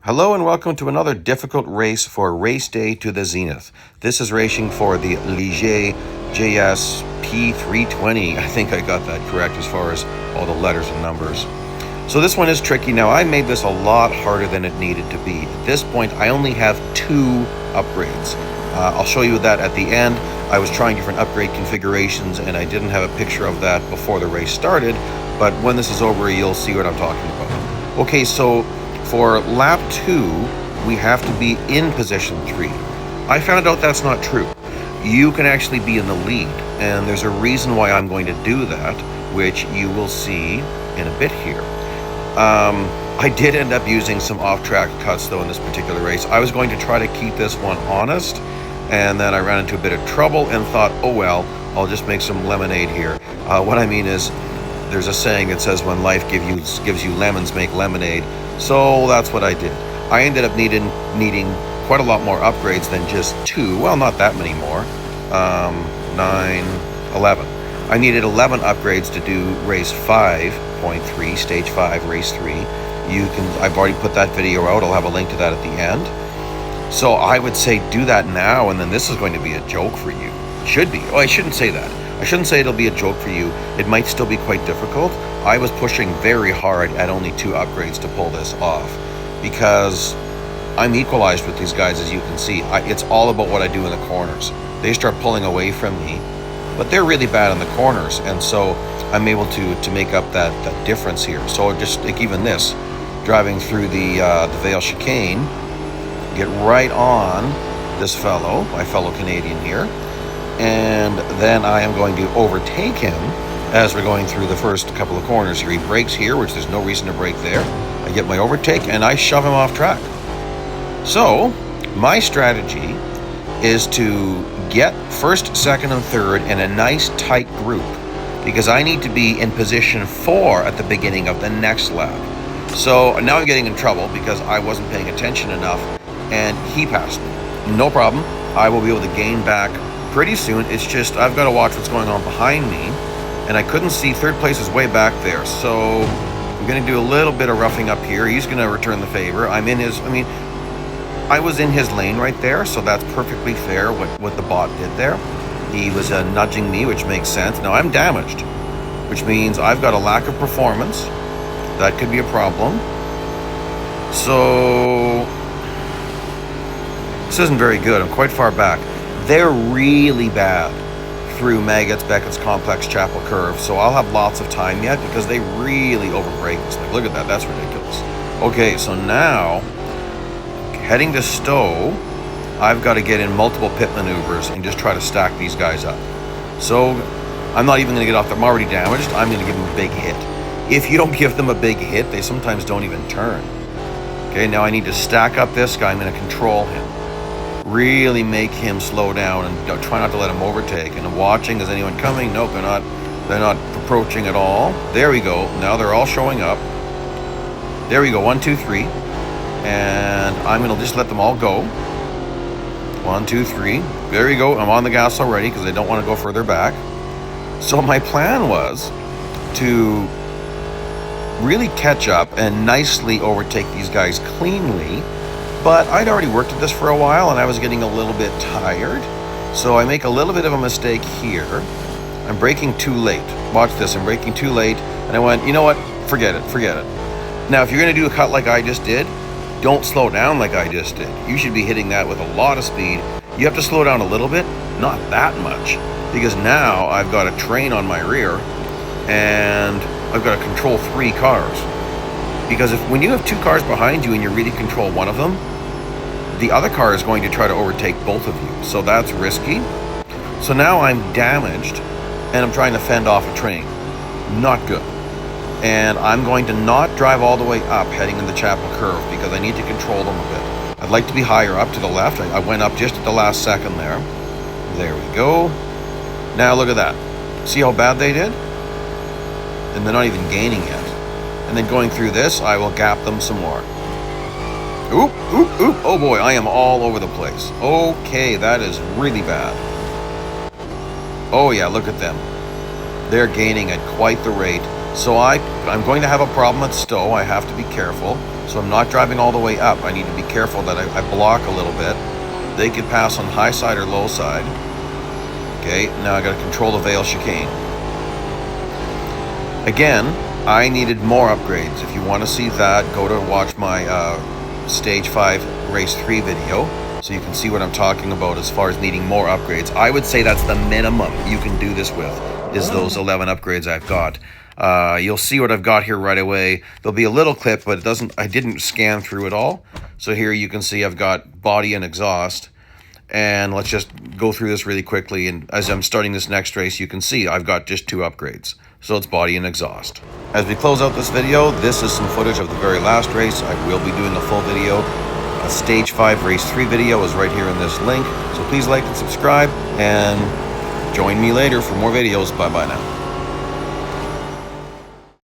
Hello and welcome to another difficult race for race day to the Zenith. This is racing for the Ligier JS P320. I think I got that correct as far as all the letters and numbers. So this one is tricky. Now I made this a lot harder than it needed to be. At this point I only have 2 upgrades. I'll show you that at the end. I was trying different upgrade configurations and I didn't have a picture of that before the race started, but when this is over you'll see what I'm talking about. Okay, so for lap 2, we have to be in position 3. I found out that's not true. You can actually be in the lead, and there's a reason why I'm going to do that, which you will see in a bit here. I did end up using some off-track cuts, though, in this particular race. I was going to try to keep this one honest, and then I ran into a bit of trouble and thought, oh well, I'll just make some lemonade here. What I mean is, there's a saying that says when life gives you lemons, make lemonade. So that's what I did. I ended up needing quite a lot more upgrades than just 2. Well, not that many more. 9, 11. I needed 11 upgrades to do race 5.3, stage 5, race 3. I've already put that video out. I'll have a link to that at the end. So I would say do that now, and then this is going to be a joke for you. Should be. Oh, I shouldn't say that. I shouldn't say it'll be a joke for you. It might still be quite difficult. I was pushing very hard at only 2 upgrades to pull this off because I'm equalized with these guys, as you can see. It's all about what I do in the corners. They start pulling away from me, but they're really bad in the corners, and so I'm able to make up that difference here. So just like even this, driving through the Vale chicane, get right on this fellow, my fellow Canadian here, and then I am going to overtake him as we're going through the first couple of corners here. He brakes here, which there's no reason to brake there. I get my overtake and I shove him off track. So my strategy is to get first, second, and third in a nice tight group because I need to be in position 4 at the beginning of the next lap. So now I'm getting in trouble because I wasn't paying attention enough and he passed me. No problem. I will be able to gain back pretty soon. It's just I've got to watch what's going on behind me, and I couldn't see third place is way back there, so I'm going to do a little bit of roughing up here. He's going to return the favor. I was in his lane right there, so that's perfectly fair what the bot did there. He was nudging me, which makes sense. Now I'm damaged, which means I've got a lack of performance. That could be a problem. So this isn't very good. I'm quite far back. They're really bad through Maggots, Beckett's Complex, Chapel Curve, so I'll have lots of time yet because they really overbreak this thing. Look at that, that's ridiculous. Okay, so now, heading to Stowe, I've got to get in multiple pit maneuvers and just try to stack these guys up. So, I'm not even going to get off them. I'm already damaged. I'm going to give them a big hit. If you don't give them a big hit, they sometimes don't even turn. Okay, now I need to stack up this guy. I'm going to control him. Really make him slow down and try not to let him overtake. And I'm watching, is anyone coming? Nope, they're not approaching at all. There we go. Now they're all showing up. There we go. 1, 2, 3. And I'm gonna just let them all go. 1, 2, 3. There we go. I'm on the gas already because I don't want to go further back. So my plan was to really catch up and nicely overtake these guys cleanly. But I'd already worked at this for a while and I was getting a little bit tired. So I make a little bit of a mistake here. I'm braking too late. Watch this, I'm braking too late. And I went, you know what? Forget it. Now, if you're gonna do a cut like I just did, don't slow down like I just did. You should be hitting that with a lot of speed. You have to slow down a little bit, not that much. Because now I've got a train on my rear and I've got to control 3 cars. Because when you have 2 cars behind you and you really control one of them, the other car is going to try to overtake both of you. So that's risky. So now I'm damaged and I'm trying to fend off a train. Not good. And I'm going to not drive all the way up heading in the Chapel Curve because I need to control them a bit. I'd like to be higher up to the left. I went up just at the last second there. There we go. Now look at that. See how bad they did? And they're not even gaining yet. And then going through this, I will gap them some more. Oop. Oh boy, I am all over the place. Okay, that is really bad. Oh yeah, look at them. They're gaining at quite the rate. So I'm going to have a problem at Stowe. I have to be careful. So I'm not driving all the way up. I need to be careful that I block a little bit. They could pass on high side or low side. Okay, now I got to control the Vale chicane. Again, I needed more upgrades. If you want to see that, go to watch my Stage 5 Race 3 video, so you can see what I'm talking about as far as needing more upgrades. I would say that's the minimum you can do this with, is those 11 upgrades I've got. You'll see what I've got here right away. There'll be a little clip, but I didn't scan through it all. So here you can see I've got body and exhaust. And let's just go through this really quickly. And as I'm starting this next race, you can see I've got just 2 upgrades. So it's body and exhaust. As we close out this video, this is some footage of the very last race. I will be doing a full video. A Stage 5 Race 3 video is right here in this link. So please like and subscribe, and join me later for more videos. Bye-bye now.